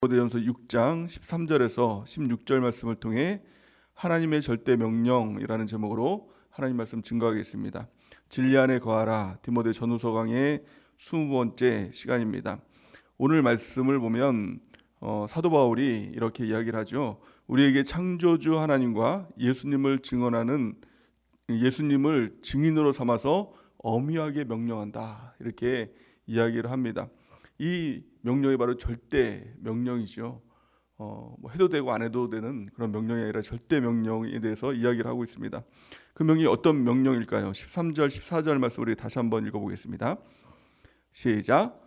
디모데전서 6장 13절에서 16절 말씀을 통해 하나님의 절대 명령이라는 제목으로 하나님 말씀 증거하겠습니다. 진리 안에 거하라. 디모데 전후서 강의 20번째 시간입니다. 오늘 말씀을 보면 사도 바울이 이렇게 이야기를 하죠. 우리에게 창조주 하나님과 예수님을 증인으로 삼아서 엄하게 명령한다. 이렇게 이야기를 합니다. 이 명령이 바로 절대 명령이죠. 해도 되고 안 해도 되는 그런 명령이 아니라 절대 명령에 대해서 이야기를 하고 있습니다. 그 명령이 어떤 명령일까요? 13절, 14절 말씀 우리 다시 한번 읽어보겠습니다. 시작.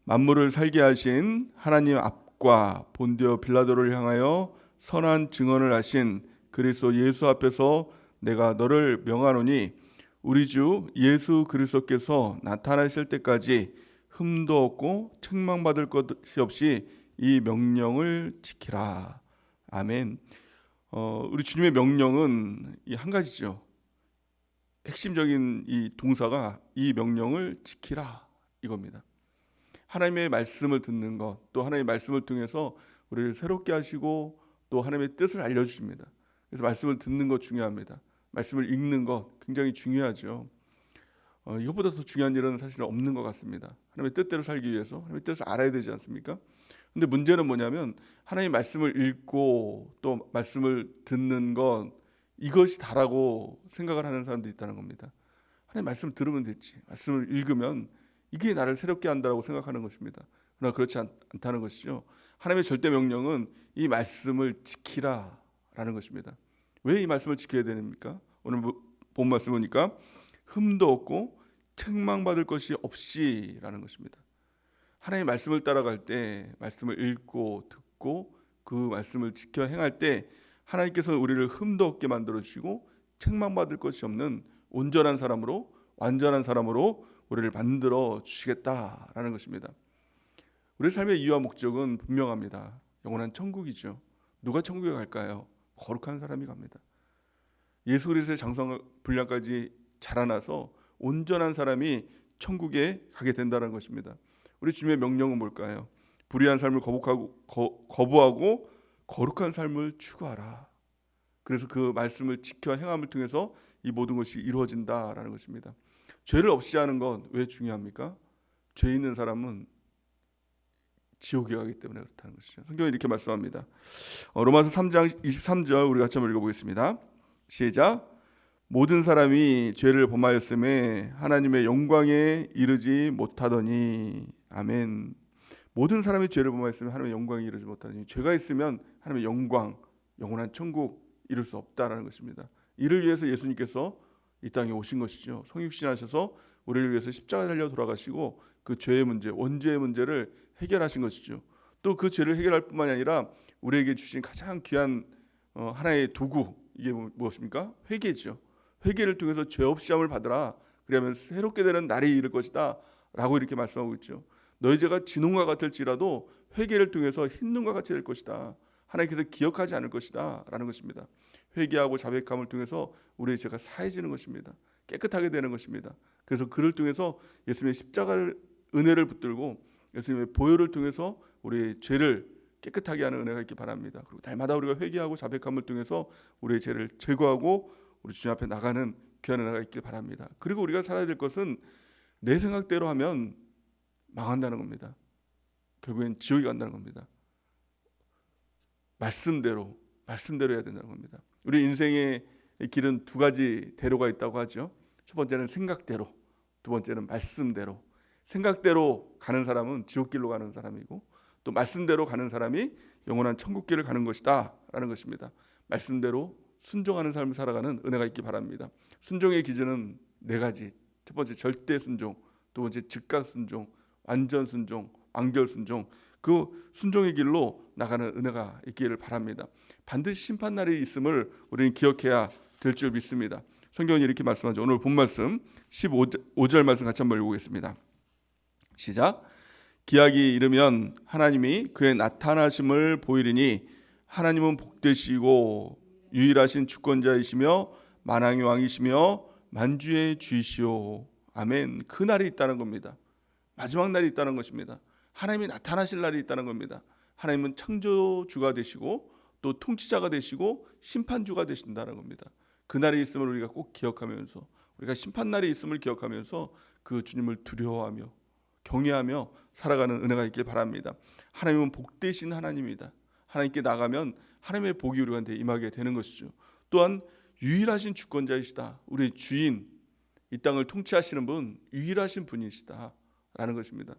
만물을 살게 하신 하나님 앞과 본디오 빌라도를 향하여 선한 증언을 하신 그리스도 예수 앞에서 내가 너를 명하노니 우리 주 예수 그리스도께서 나타나실 때까지 흠도 없고 책망받을 것이 없이 이 명령을 지키라. 아멘. 우리 주님의 명령은 이 한 가지죠. 핵심적인 이 동사가 이 명령을 지키라 이겁니다. 하나님의 말씀을 듣는 것, 또 하나님의 말씀을 통해서 우리를 새롭게 하시고 또 하나님의 뜻을 알려주십니다. 그래서 말씀을 듣는 것 중요합니다. 말씀을 읽는 것 굉장히 중요하죠. 이것보다 더 중요한 일은 사실 없는 것 같습니다. 하나님의 뜻대로 살기 위해서 하나님의 뜻을 알아야 되지 않습니까? 근데 문제는 뭐냐면 하나님의 말씀을 읽고 또 말씀을 듣는 것 이것이 다라고 생각을 하는 사람들이 있다는 겁니다. 하나님 말씀을 들으면 됐지, 말씀을 읽으면 이게 나를 새롭게 한다고 생각하는 것입니다. 그러나 그렇지 않다는 것이죠. 하나님의 절대 명령은 이 말씀을 지키라라는 것입니다. 왜 이 말씀을 지켜야 됩니까? 오늘 본 말씀 보니까 흠도 없고 책망받을 것이 없이라는 것입니다. 하나님의 말씀을 따라갈 때, 말씀을 읽고 듣고 그 말씀을 지켜 행할 때 하나님께서는 우리를 흠도 없게 만들어 주시고 책망받을 것이 없는 온전한 사람으로, 완전한 사람으로 우리를 만들어 주시겠다라는 것입니다. 우리 삶의 이유와 목적은 분명합니다. 영원한 천국이죠. 누가 천국에 갈까요? 거룩한 사람이 갑니다. 예수 그리스도의 장성 분량까지 자라나서 온전한 사람이 천국에 가게 된다는 것입니다. 우리 주님의 명령은 뭘까요? 불의한 삶을 거부하고 거룩한 삶을 추구하라. 그래서 그 말씀을 지켜 행함을 통해서 이 모든 것이 이루어진다라는 것입니다. 죄를 없이 하는 건 왜 중요합니까? 죄 있는 사람은 지옥에 가기 때문에 그렇다는 것이죠. 성경이 이렇게 말씀합니다. 로마서 3장 23절 우리 같이 한번 읽어보겠습니다. 시작. 모든 사람이 죄를 범하였음에 하나님의 영광에 이르지 못하더니. 아멘. 모든 사람이 죄를 범하였으면 하나님의 영광에 이르지 못하더니. 죄가 있으면 하나님의 영광, 영원한 천국 이룰 수 없다라는 것입니다. 이를 위해서 예수님께서 이 땅에 오신 것이죠. 성육신하셔서 우리를 위해서 십자가에 달려 돌아가시고 그 죄의 문제, 원죄의 문제를 해결하신 것이죠. 또 그 죄를 해결할 뿐만이 아니라 우리에게 주신 가장 귀한 하나의 도구, 이게 무엇입니까? 회개죠. 회개를 통해서 죄 없이 함을 받으라. 그러면 새롭게 되는 날이 이를 것이다 라고 이렇게 말씀하고 있죠. 너희 죄가 진홍과 같을지라도 회개를 통해서 흰 눈과 같이 될 것이다. 하나님께서 기억하지 않을 것이다 라는 것입니다. 회개하고 자백함을 통해서 우리의 죄가 사해지는 것입니다. 깨끗하게 되는 것입니다. 그래서 그를 통해서 예수님의 십자가를 은혜를 붙들고 예수님의 보혈을 통해서 우리의 죄를 깨끗하게 하는 은혜가 있기 바랍니다. 그리고 날마다 우리가 회개하고 자백함을 통해서 우리의 죄를 제거하고 우리 주님 앞에 나가는 귀한 은혜가 있길 바랍니다. 그리고 우리가 살아야 될 것은 내 생각대로 하면 망한다는 겁니다. 결국엔 지옥에 간다는 겁니다. 말씀대로 해야 된다는 겁니다. 우리 인생의 길은 두 가지 대로가 있다고 하죠. 첫 번째는 생각대로, 두 번째는 말씀대로. 생각대로 가는 사람은 지옥길로 가는 사람이고 또 말씀대로 가는 사람이 영원한 천국길을 가는 것이다 라는 것입니다. 말씀대로 순종하는 삶을 살아가는 은혜가 있기 바랍니다. 순종의 기준은 네 가지. 첫 번째 절대 순종, 두 번째 즉각 순종, 완전 순종, 완결 순종. 그 순종의 길로 나가는 은혜가 있기를 바랍니다. 반드시 심판날이 있음을 우리는 기억해야 될 줄 믿습니다. 성경은 이렇게 말씀하죠. 오늘 본 말씀 15절 말씀 같이 한번 읽어보겠습니다. 시작. 기약이 이르면 하나님이 그의 나타나심을 보이리니 하나님은 복되시고 유일하신 주권자이시며 만왕의 왕이시며 만주의 주이시오. 아멘. 그 날이 있다는 겁니다. 마지막 날이 있다는 것입니다. 하나님이 나타나실 날이 있다는 겁니다. 하나님은 창조주가 되시고 또 통치자가 되시고 심판주가 되신다는 겁니다. 그날이 있음을 우리가 꼭 기억하면서, 우리가 심판날이 있음을 기억하면서 그 주님을 두려워하며 경외하며 살아가는 은혜가 있길 바랍니다. 하나님은 복되신 하나님이다. 하나님께 나가면 하나님의 복이 우리 가운데 임하게 되는 것이죠. 또한 유일하신 주권자이시다. 우리의 주인, 이 땅을 통치하시는 분, 유일하신 분이시다라는 것입니다.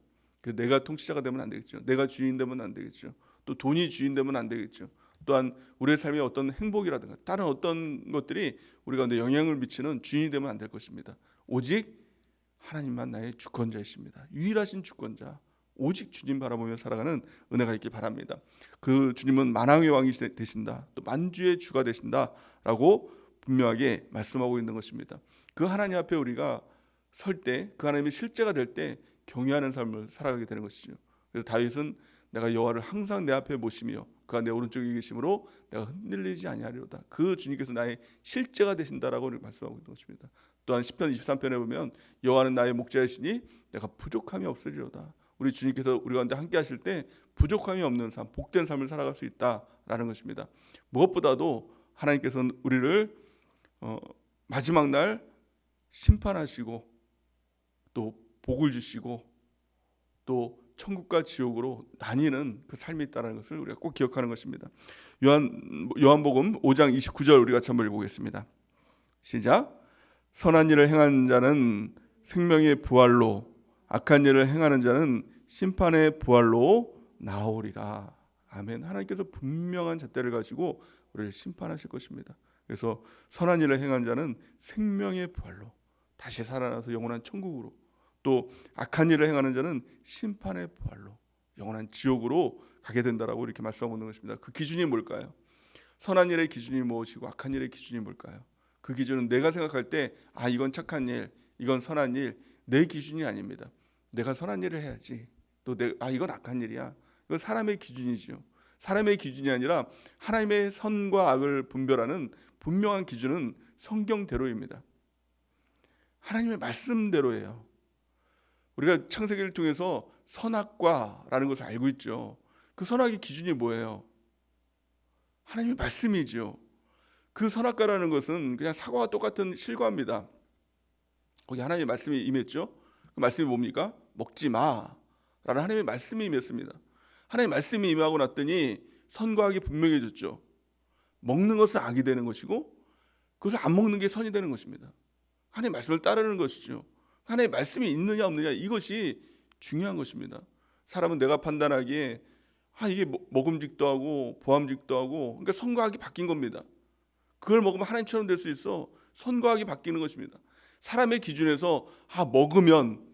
내가 통치자가 되면 안 되겠죠. 내가 주인 되면 안 되겠죠. 또 돈이 주인 되면 안 되겠죠. 또한 우리의 삶에 어떤 행복이라든가 다른 어떤 것들이 우리 가운데 영향을 미치는 주인이 되면 안 될 것입니다. 오직 하나님만 나의 주권자이십니다. 유일하신 주권자, 오직 주님 바라보며 살아가는 은혜가 있길 바랍니다. 그 주님은 만왕의 왕이 되신다, 또 만주의 주가 되신다라고 분명하게 말씀하고 있는 것입니다. 그 하나님 앞에 우리가 설 때, 그 하나님의 실제가 될 때 경외하는 삶을 살아가게 되는 것이죠. 그래서 다윗은 내가 여호와를 항상 내 앞에 모시며 그가 내 오른쪽에 계심으로 내가 흔들리지 아니하리로다. 그 주님께서 나의 실제가 되신다라고 말씀하고 있는 것입니다. 또한 시편 23편에 보면 여호와는 나의 목자이시니 내가 부족함이 없으리로다. 우리 주님께서 우리 가운데 함께 하실 때 부족함이 없는 삶, 복된 삶을 살아갈 수 있다라는 것입니다. 무엇보다도 하나님께서는 우리를 마지막 날 심판하시고 또 복을 주시고 또 천국과 지옥으로 나뉘는 그 삶이 있다는 것을 우리가 꼭 기억하는 것입니다. 요한복음 5장 29절 우리가 한번 읽어보겠습니다. 시작. 선한 일을 행하는 자는 생명의 부활로, 악한 일을 행하는 자는 심판의 부활로 나오리라. 아멘. 하나님께서 분명한 잣대를 가지고 우리를 심판하실 것입니다. 그래서 선한 일을 행한 자는 생명의 부활로 다시 살아나서 영원한 천국으로, 또 악한 일을 행하는 자는 심판의 부활로 영원한 지옥으로 가게 된다라고 이렇게 말씀하고 있는 것입니다. 그 기준이 뭘까요? 선한 일의 기준이 무엇이고 악한 일의 기준이 뭘까요? 그 기준은 내가 생각할 때 이건 착한 일, 이건 선한 일, 내 기준이 아닙니다. 내가 선한 일을 해야지. 또 이건 악한 일이야. 이건 사람의 기준이죠. 사람의 기준이 아니라 하나님의 선과 악을 분별하는 분명한 기준은 성경대로입니다. 하나님의 말씀대로예요. 우리가 창세기를 통해서 선악과라는 것을 알고 있죠. 그 선악의 기준이 뭐예요? 하나님의 말씀이죠. 그 선악과라는 것은 그냥 사과와 똑같은 실과입니다. 거기 하나님의 말씀이 임했죠. 그 말씀이 뭡니까? 먹지 마라는 하나님의 말씀이 임했습니다. 하나님의 말씀이 임하고 났더니 선과 악이 분명해졌죠. 먹는 것은 악이 되는 것이고 그것을 안 먹는 게 선이 되는 것입니다. 하나님의 말씀을 따르는 것이죠. 하나님의 말씀이 있느냐 없느냐, 이것이 중요한 것입니다. 사람은 내가 판단하기에 이게 먹음직도 하고 보암직도 하고, 그러니까 선과 악이 바뀐 겁니다. 그걸 먹으면 하나님처럼 될 수 있어. 선과 악이 바뀌는 것입니다. 사람의 기준에서 먹으면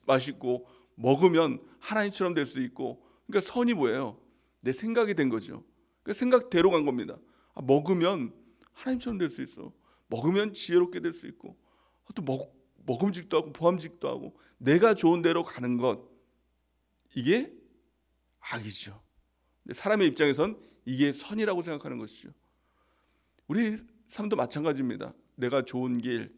맛있고 먹으면 하나님처럼 될 수 있고, 그러니까 선이 뭐예요? 내 생각이 된 거죠. 그러니까 생각대로 간 겁니다. 먹으면 하나님처럼 될 수 있어. 먹으면 지혜롭게 될 수 있고, 또 먹음직도 하고 보암직도 하고 내가 좋은 대로 가는 것, 이게 악이죠. 사람의 입장에선 이게 선이라고 생각하는 것이죠. 우리 삶도 마찬가지입니다. 내가 좋은 길,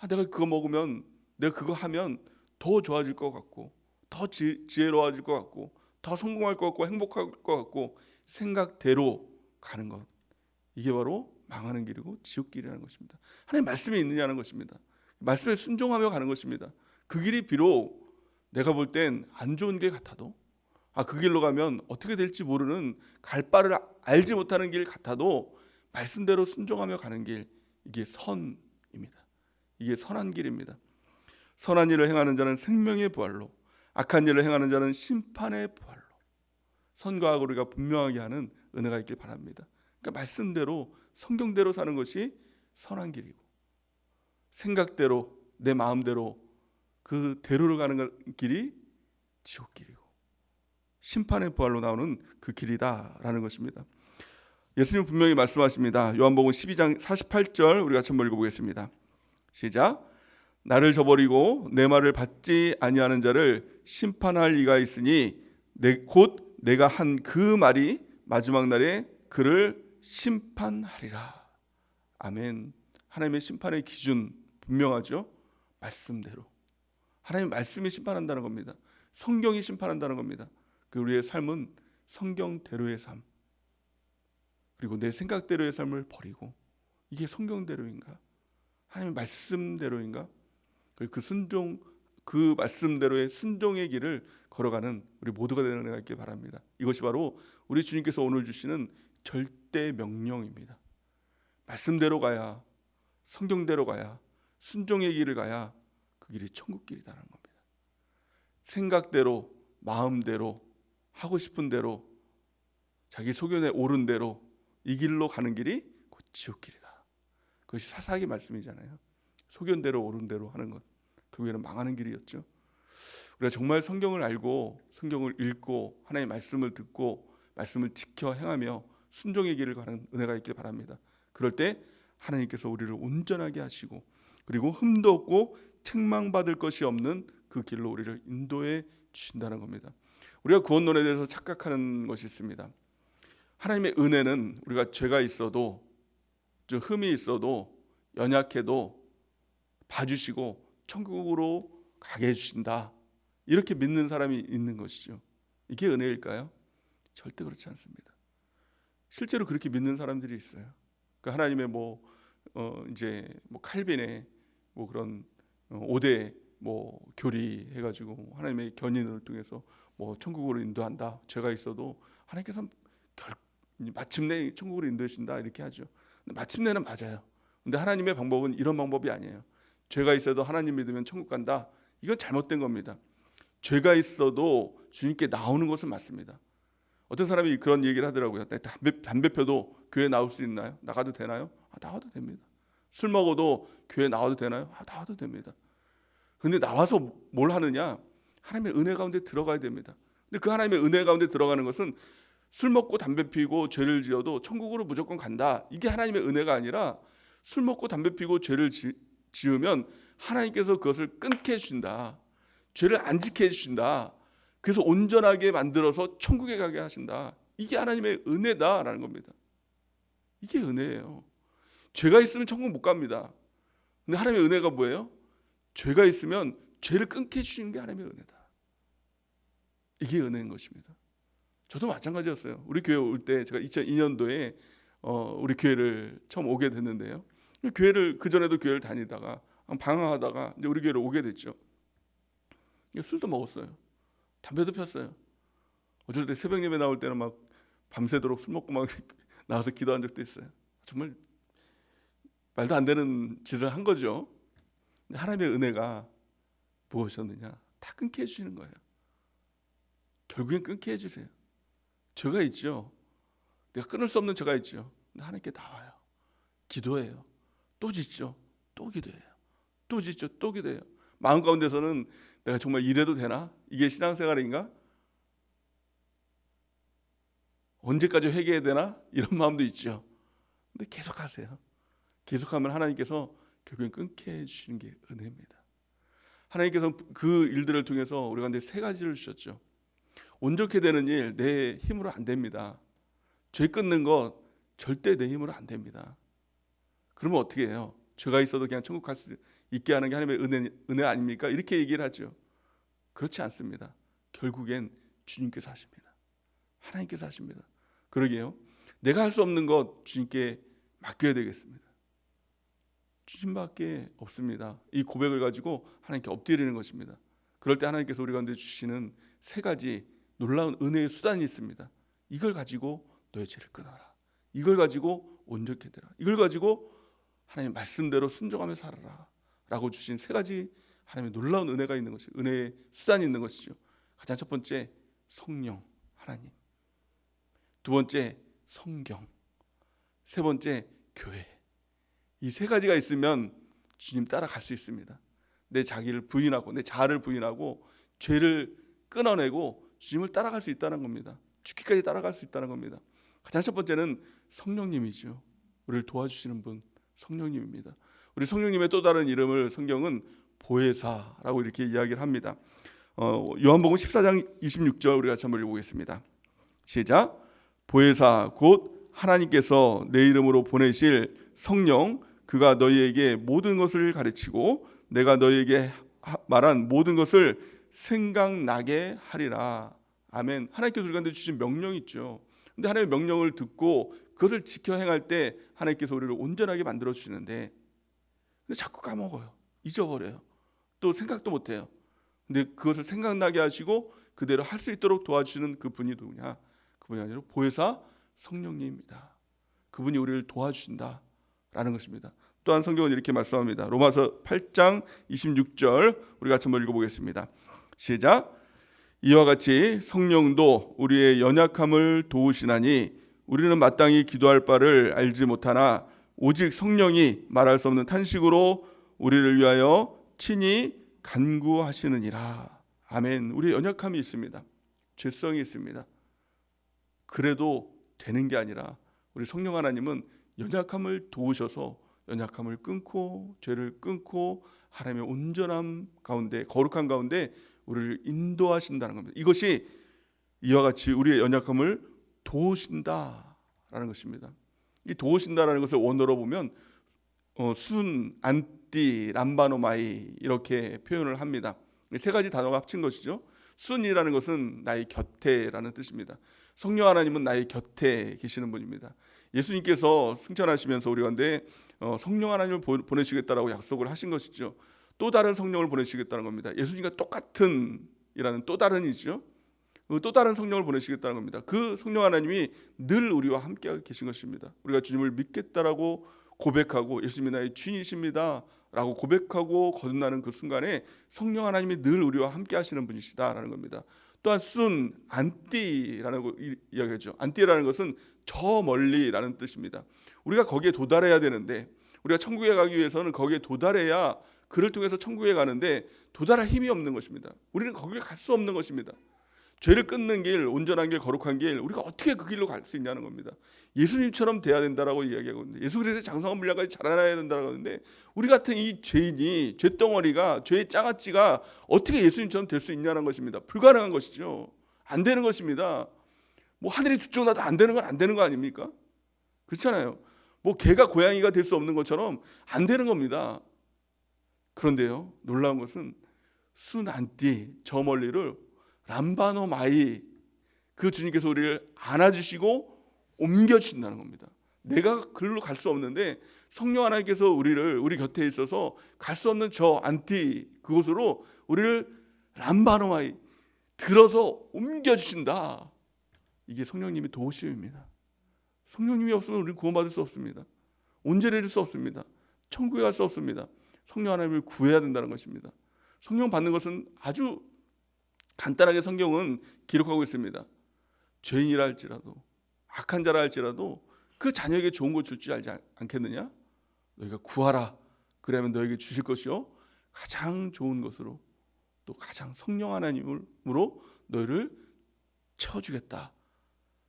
내가 그거 먹으면, 내가 그거 하면 더 좋아질 것 같고, 더 지혜로워질 것 같고, 더 성공할 것 같고, 행복할 것 같고, 생각대로 가는 것, 이게 바로 망하는 길이고 지옥길이라는 것입니다. 하나님 말씀이 있느냐는 것입니다. 말씀에 순종하며 가는 것입니다. 그 길이 비록 내가 볼 땐 안 좋은 길 같아도, 그 길로 가면 어떻게 될지 모르는, 갈 바를 알지 못하는 길 같아도 말씀대로 순종하며 가는 길, 이게 선입니다. 이게 선한 길입니다. 선한 일을 행하는 자는 생명의 부활로, 악한 일을 행하는 자는 심판의 부활로, 선과 악을 우리가 분명하게 하는 은혜가 있길 바랍니다. 그러니까 말씀대로, 성경대로 사는 것이 선한 길이고, 생각대로, 내 마음대로 그 대로를 가는 길이 지옥길이고, 심판의 부활로 나오는 그 길이다라는 것입니다. 예수님 분명히 말씀하십니다. 요한복음 12장 48절 우리가 한번 읽어보겠습니다. 시작. 나를 저버리고 내 말을 받지 아니하는 자를 심판할 이가 있으니 곧 내가 한 그 말이 마지막 날에 그를 심판하리라. 아멘. 하나님의 심판의 기준 분명하죠. 말씀대로. 하나님의 말씀이 심판한다는 겁니다. 성경이 심판한다는 겁니다. 우리의 삶은 성경대로의 삶, 그리고 내 생각대로의 삶을 버리고 이게 성경대로인가? 하나님의 말씀대로인가? 그 말씀대로의 순종의 길을 걸어가는 우리 모두가 되는 은혜가 있길 바랍니다. 이것이 바로 우리 주님께서 오늘 주시는 절대 명령입니다. 말씀대로 가야, 성경대로 가야, 순종의 길을 가야 그 길이 천국 길이다라는 겁니다. 생각대로, 마음대로, 하고 싶은 대로, 자기 소견에 옳은 대로 이 길로 가는 길이 곧 지옥길이다. 그것이 사사기 말씀이잖아요. 소견대로 옳은 대로 하는 것, 결국에는 망하는 길이었죠. 우리가 정말 성경을 알고 성경을 읽고 하나님의 말씀을 듣고 말씀을 지켜 행하며 순종의 길을 가는 은혜가 있길 바랍니다. 그럴 때 하나님께서 우리를 온전하게 하시고 그리고 흠도 없고 책망받을 것이 없는 그 길로 우리를 인도해 주신다는 겁니다. 우리가 구원론에 대해서 착각하는 것이 있습니다. 하나님의 은혜는 우리가 죄가 있어도, 흠이 있어도, 연약해도 봐주시고 천국으로 가게 해주신다, 이렇게 믿는 사람이 있는 것이죠. 이게 은혜일까요? 절대 그렇지 않습니다. 실제로 그렇게 믿는 사람들이 있어요. 그러니까 하나님의 칼빈의 그런 5대 교리 해가지고 하나님의 견인을 통해서 천국으로 인도한다. 죄가 있어도 하나님께서 마침내 천국으로 인도해 주신다, 이렇게 하죠. 근데 마침내는 맞아요. 근데 하나님의 방법은 이런 방법이 아니에요. 죄가 있어도 하나님 믿으면 천국 간다, 이건 잘못된 겁니다. 죄가 있어도 주님께 나오는 것은 맞습니다. 어떤 사람이 그런 얘기를 하더라고요. 담배 펴도 교회 나올 수 있나요? 나가도 되나요? 나와도 됩니다. 술 먹어도 교회 나와도 되나요? 나와도 됩니다. 근데 나와서 뭘 하느냐? 하나님의 은혜 가운데 들어가야 됩니다. 근데 그 하나님의 은혜 가운데 들어가는 것은 술 먹고 담배 피고 죄를 지어도 천국으로 무조건 간다, 이게 하나님의 은혜가 아니라 술 먹고 담배 피고 죄를 지으면 하나님께서 그것을 끊게 해주신다, 죄를 안 지게 해주신다, 그래서 온전하게 만들어서 천국에 가게 하신다, 이게 하나님의 은혜다라는 겁니다. 이게 은혜예요. 죄가 있으면 천국 못 갑니다. 근데 하나님의 은혜가 뭐예요? 죄가 있으면 죄를 끊게 해주시는 게 하나님의 은혜다. 이게 은혜인 것입니다. 저도 마찬가지였어요. 우리 교회 올 때 제가 2002년도에 우리 교회를 처음 오게 됐는데요. 그전에도 교회를 다니다가 방황하다가 이제 우리 교회를 오게 됐죠. 술도 먹었어요. 담배도 폈어요. 어쩔 때 새벽 예배 나올 때는 막 밤새도록 술 먹고 막 나와서 기도한 적도 있어요. 정말 말도 안 되는 짓을 한 거죠. 하나님의 은혜가 무엇이었느냐? 다 끊게 해주시는 거예요. 결국엔 끊게 해주세요. 죄가 있죠. 내가 끊을 수 없는 죄가 있죠. 근데 하나님께 나와요. 기도해요. 또 짓죠. 또 기도해요. 또 짓죠. 또 기도해요. 마음 가운데서는 내가 정말 이래도 되나? 이게 신앙생활인가? 언제까지 회개해야 되나? 이런 마음도 있죠. 근데 계속하세요. 계속하면 하나님께서 결국엔 끊게 해주시는 게 은혜입니다. 하나님께서 그 일들을 통해서 우리 가운데 세 가지를 주셨죠. 온전케 되는 일, 내 힘으로 안 됩니다. 죄 끊는 것 절대 내 힘으로 안 됩니다. 그러면 어떻게 해요? 죄가 있어도 그냥 천국 갈 수 있게 하는 게 하나님의 은혜 아닙니까? 이렇게 얘기를 하죠. 그렇지 않습니다. 결국엔 주님께서 하십니다. 하나님께서 하십니다. 그러게요. 내가 할 수 없는 것 주님께 맡겨야 되겠습니다. 주님밖에 없습니다. 이 고백을 가지고 하나님께 엎드리는 것입니다. 그럴 때 하나님께서 우리 가운데 주시는 세 가지 놀라운 은혜의 수단이 있습니다. 이걸 가지고 너의 죄를 끊어라. 이걸 가지고 온전케 되라. 이걸 가지고 하나님 말씀대로 순종하며 살아라 라고 주신 세 가지 하나님의 놀라운 은혜가 있는 것이, 은혜의 수단이 있는 것이죠. 가장 첫 번째, 성령 하나님. 두 번째, 성경. 세 번째, 교회. 이 세 가지가 있으면 주님 따라갈 수 있습니다. 내 자기를 부인하고 내 자아를 부인하고 죄를 끊어내고 주님을 따라갈 수 있다는 겁니다. 죽기까지 따라갈 수 있다는 겁니다. 가장 첫 번째는 성령님이죠. 우리를 도와주시는 분, 성령님입니다. 우리 성령님의 또 다른 이름을 성경은 보혜사라고 이렇게 이야기를 합니다. 요한복음 14장 26절 우리가 같이 한번 읽어보겠습니다. 시작. 보혜사 곧 하나님께서 내 이름으로 보내실 성령, 그가 너희에게 모든 것을 가르치고 내가 너희에게 말한 모든 것을 생각나게 하리라. 아멘. 하나님께서 우리 가운데 주신 명령이 있죠. 근데 하나님의 명령을 듣고 그것을 지켜 행할 때 하나님께서 우리를 온전하게 만들어 주시는데 근데 자꾸 까먹어요. 잊어버려요. 또 생각도 못해요. 근데 그것을 생각나게 하시고 그대로 할 수 있도록 도와주시는 그분이 누구냐? 그분이 아니라 보혜사 성령님입니다. 그분이 우리를 도와주신다라는 것입니다. 또한 성경은 이렇게 말씀합니다. 로마서 8장 26절 우리 같이 한번 읽어보겠습니다. 시작. 이와 같이 성령도 우리의 연약함을 도우시나니 우리는 마땅히 기도할 바를 알지 못하나 오직 성령이 말할 수 없는 탄식으로 우리를 위하여 친히 간구하시느니라. 아멘. 우리의 연약함이 있습니다. 죄성이 있습니다. 그래도 되는 게 아니라 우리 성령 하나님은 연약함을 도우셔서 연약함을 끊고 죄를 끊고 하나님의 온전함 가운데 거룩한 가운데 우리를 인도하신다는 겁니다. 이것이 이와 같이 우리의 연약함을 도우신다라는 것입니다. 이 도우신다라는 것을 원어로 보면 순, 안띠, 람바노마이 이렇게 표현을 합니다. 세 가지 단어가 합친 것이죠. 순이라는 것은 나의 곁에라는 뜻입니다. 성령 하나님은 나의 곁에 계시는 분입니다. 예수님께서 승천하시면서 우리 가운데 성령 하나님을 보내시겠다라고 약속을 하신 것이죠. 또 다른 성령을 보내시겠다는 겁니다. 예수님과 똑같은 이라는 또 다른이죠. 또 다른 성령을 보내시겠다는 겁니다. 그 성령 하나님이 늘 우리와 함께 계신 것입니다. 우리가 주님을 믿겠다라고 고백하고 예수님이 나의 주인이십니다 라고 고백하고 거듭나는 그 순간에 성령 하나님이 늘 우리와 함께 하시는 분이시다라는 겁니다. 또한 순, 안띠라는 거 이야기하죠. 안띠라는 것은 저 멀리라는 뜻입니다. 우리가 거기에 도달해야 되는데 우리가 천국에 가기 위해서는 거기에 도달해야 그를 통해서 천국에 가는데 도달할 힘이 없는 것입니다. 우리는 거기에 갈 수 없는 것입니다. 죄를 끊는 길, 온전한 길, 거룩한 길, 우리가 어떻게 그 길로 갈 수 있냐는 겁니다. 예수님처럼 돼야 된다라고 이야기하거든요. 예수 그리스도의 장성한 분량까지 자라나야 된다라고 하는데 우리 같은 이 죄인이 죄덩어리가 죄의 장아찌가 어떻게 예수님처럼 될 수 있냐는 것입니다. 불가능한 것이죠. 안 되는 것입니다. 뭐 하늘이 두 쪽 나도 안 되는 건 안 되는 거 아닙니까? 그렇잖아요. 뭐 개가 고양이가 될 수 없는 것처럼 안 되는 겁니다. 그런데요, 놀라운 것은 순안띠 저 멀리를 람바노 마이 그 주님께서 우리를 안아주시고 옮겨주신다는 겁니다. 내가 그리로 갈 수 없는데 성령 하나님께서 우리 곁에 있어서 갈 수 없는 저 안티 그곳으로 우리를 람바노 마이 들어서 옮겨주신다. 이게 성령님의 도우심입니다. 성령님이 없으면 우리는 구원받을 수 없습니다. 온전히 이룰 수 없습니다. 천국에 갈 수 없습니다. 성령 하나님을 구해야 된다는 것입니다. 성령 받는 것은 아주 간단하게 성경은 기록하고 있습니다. 죄인이라 할지라도 악한 자라 할지라도 그 자녀에게 좋은 것 줄 줄 알지 않겠느냐? 너희가 구하라. 그러면 너에게 주실 것이요 가장 좋은 것으로 또 가장 성령 하나님으로 너희를 채워주겠다.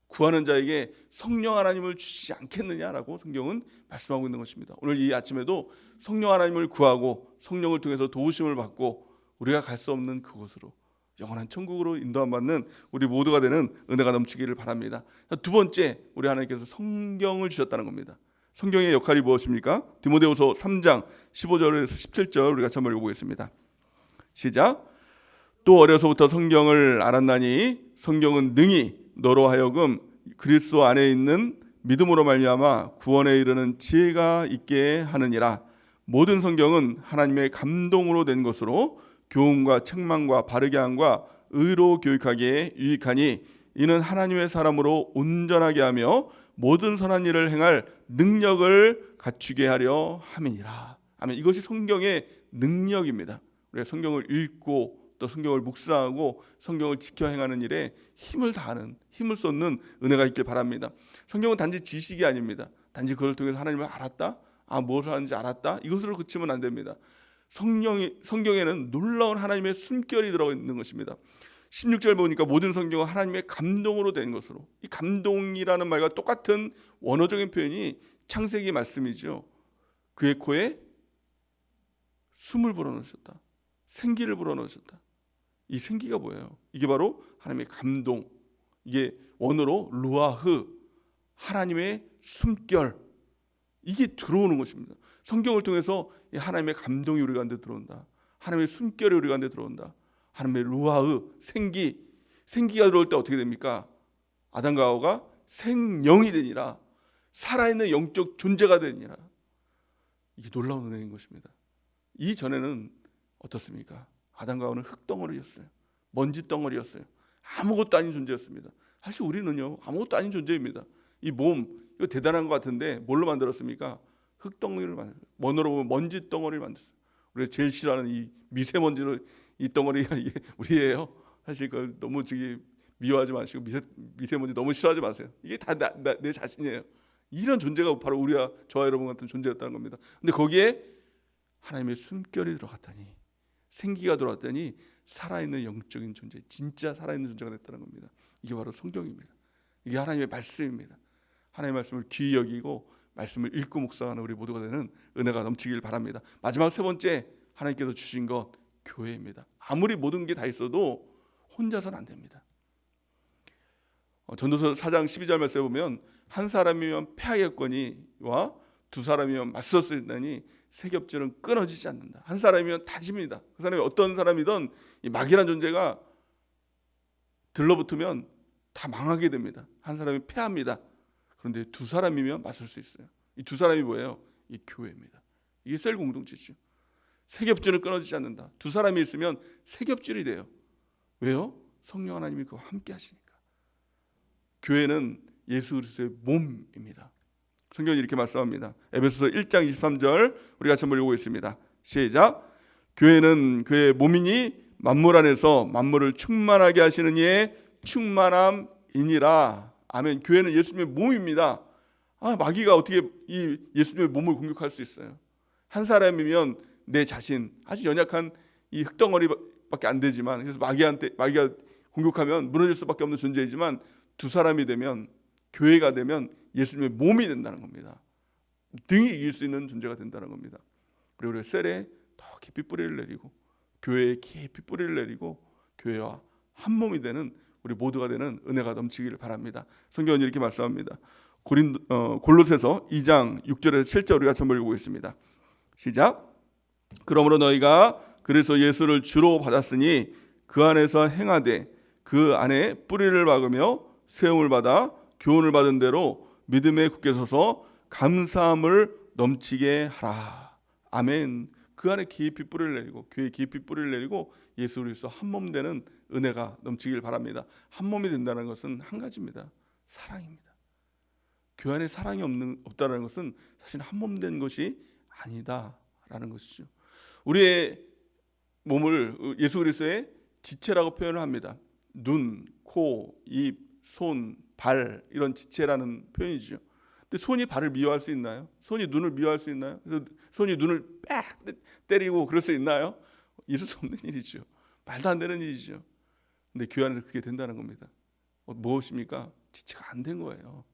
구하는 자에게 성령 하나님을 주시지 않겠느냐라고 성경은 말씀하고 있는 것입니다. 오늘 이 아침에도 성령 하나님을 구하고 성령을 통해서 도우심을 받고 우리가 갈 수 없는 그곳으로 영원한 천국으로 인도받는 우리 모두가 되는 은혜가 넘치기를 바랍니다. 두 번째, 우리 하나님께서 성경을 주셨다는 겁니다. 성경의 역할이 무엇입니까? 디모데후서 3장 15절에서 17절 우리가 한번 읽어보겠습니다. 시작. 또 어려서부터 성경을 알았나니 성경은 능히 너로 하여금 그리스도 안에 있는 믿음으로 말미암아 구원에 이르는 지혜가 있게 하느니라. 모든 성경은 하나님의 감동으로 된 것으로 교훈과 책망과 바르게 함과 의로 교육하기에 유익하니 이는 하나님의 사람으로 온전하게 하며 모든 선한 일을 행할 능력을 갖추게 하려 함이니라. 아멘. 이것이 성경의 능력입니다. 우리가 성경을 읽고 또 성경을 묵상하고 성경을 지켜 행하는 일에 힘을 다하는, 힘을 쏟는 은혜가 있길 바랍니다. 성경은 단지 지식이 아닙니다. 단지 그걸 통해서 하나님을 알았다, 무엇을 하는지 알았다, 이것으로 그치면 안 됩니다. 성경에는 놀라운 하나님의 숨결이 들어가 있는 것입니다. 16절 보니까 모든 성경은 하나님의 감동으로 된 것으로, 이 감동이라는 말과 똑같은 원어적인 표현이 창세기 말씀이죠. 그의 코에 숨을 불어넣으셨다, 생기를 불어넣으셨다. 이 생기가 뭐예요? 이게 바로 하나님의 감동, 이게 원어로 루아흐, 하나님의 숨결, 이게 들어오는 것입니다. 성경을 통해서 하나님의 감동이 우리 가운데 들어온다, 하나님의 숨결이 우리 가운데 들어온다, 하나님의 루아흐, 생기, 생기가 들어올 때 어떻게 됩니까? 아담과 하와가 생영이 되니라, 살아있는 영적 존재가 되니라. 이게 놀라운 은혜인 것입니다. 이전에는 어떻습니까? 아담과 하와는 흙덩어리였어요. 먼지 덩어리였어요. 아무것도 아닌 존재였습니다. 사실 우리는요, 아무것도 아닌 존재입니다. 이 몸, 이거 대단한 것 같은데 뭘로 만들었습니까? 흙덩어리를 만들었어요. 원어로 보면 먼지 덩어리를 만들었어요. 우리가 제일 싫어하는 이 미세먼지를, 이 덩어리가 이게 우리예요. 사실 그걸 너무 미워하지 마시고, 미세먼지 너무 싫어하지 마세요. 이게 다 내 자신이에요. 이런 존재가 바로 우리와 저와 여러분 같은 존재였다는 겁니다. 근데 거기에 하나님의 숨결이 들어갔다니, 생기가 들어왔다니 살아있는 영적인 존재, 진짜 살아있는 존재가 됐다는 겁니다. 이게 바로 성경입니다. 이게 하나님의 말씀입니다. 하나님의 말씀을 귀히 여기고 말씀을 읽고 묵상하는 우리 모두가 되는 은혜가 넘치길 바랍니다. 마지막 세 번째, 하나님께서 주신 것 교회입니다. 아무리 모든 게 다 있어도 혼자서는 안 됩니다. 전도서 4장 12절 말씀에 보면 한 사람이면 패하겠거니와 두 사람이면 맞서 쓰리니 세 겹질은 끊어지지 않는다. 한 사람이면 다집니다. 그 사람이 어떤 사람이든 이 마귀란 존재가 들러붙으면 다 망하게 됩니다. 한 사람이 패합니다. 그런데 두 사람이면 맞설 수 있어요. 이 두 사람이 뭐예요? 이 교회입니다. 이게 셀 공동체죠. 세 겹질은 끊어지지 않는다. 두 사람이 있으면 세 겹질이 돼요. 왜요? 성령 하나님이 그와 함께 하시니까. 교회는 예수 그리스도의 몸입니다. 성경이 이렇게 말씀합니다. 에베소서 1장 23절 우리 같이 한번 읽어보겠습니다. 시작. 교회는 그의 몸이니 만물 안에서 만물을 충만하게 하시는 이의 충만함이니라. 아멘. 교회는 예수님의 몸입니다. 마귀가 어떻게 이 예수님의 몸을 공격할 수 있어요? 한 사람이면 내 자신, 아주 연약한 이 흙덩어리밖에 안 되지만, 그래서 마귀가 공격하면 무너질 수밖에 없는 존재이지만, 두 사람이 되면, 교회가 되면 예수님의 몸이 된다는 겁니다. 등이 이길 수 있는 존재가 된다는 겁니다. 그리고 우리가 셀에 더 깊이 뿌리를 내리고, 교회에 깊이 뿌리를 내리고, 교회와 한 몸이 되는 우리 모두가 되는 은혜가 넘치기를 바랍니다. 성경은 이렇게 말씀합니다. 골로새서 2장 6절에서 7절 우리가 한번 읽어보겠습니다. 시작. 그러므로 너희가 그래서 예수를 주로 받았으니 그 안에서 행하되 그 안에 뿌리를 박으며 세움을 받아 교훈을 받은 대로 믿음에 굳게 서서 감사함을 넘치게 하라. 아멘. 그 안에 깊이 뿌리를 내리고, 교회에 깊이 뿌리를 내리고 예수 그리스도 한 몸 되는 은혜가 넘치길 바랍니다. 한 몸이 된다는 것은 한 가지입니다. 사랑입니다. 교회 안에 사랑이 없다는 것은 사실 한 몸 된 것이 아니다라는 것이죠. 우리의 몸을 예수 그리스도의 지체라고 표현을 합니다. 눈, 코, 입, 손, 발, 이런 지체라는 표현이죠. 근데 손이 발을 미워할 수 있나요? 손이 눈을 미워할 수 있나요? 그래서 손이 눈을 빽 때리고 그럴 수 있나요? 있을 수 없는 일이죠. 말도 안 되는 일이죠. 근데 교회 안에서 그게 된다는 겁니다. 무엇입니까? 지체가 안 된 거예요.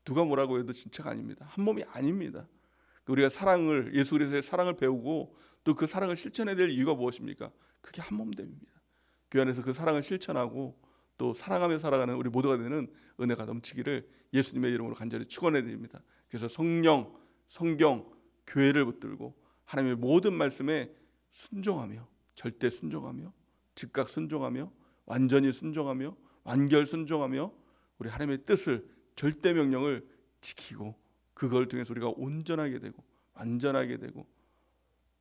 누가 뭐라고 해도 지체가 아닙니다. 한 몸이 아닙니다. 우리가 사랑을, 예수 그리스도의 사랑을 배우고 또 그 사랑을 실천해야 될 이유가 무엇입니까? 그게 한 몸됨입니다. 교회 안에서 그 사랑을 실천하고 또 사랑하며 살아가는 우리 모두가 되는 은혜가 넘치기를 예수님의 이름으로 간절히 축원해 드립니다. 그래서 성령, 성경, 교회를 붙들고 하나님의 모든 말씀에 순종하며, 절대 순종하며, 즉각 순종하며, 완전히 순종하며, 완결 순종하며 우리 하나님의 뜻을, 절대 명령을 지키고 그걸 통해서 우리가 온전하게 되고 완전하게 되고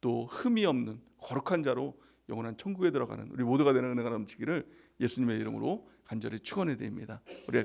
또 흠이 없는 거룩한 자로 영원한 천국에 들어가는 우리 모두가 되는 은혜가 넘치기를 예수님의 이름으로 간절히 축원해 드립니다. 우리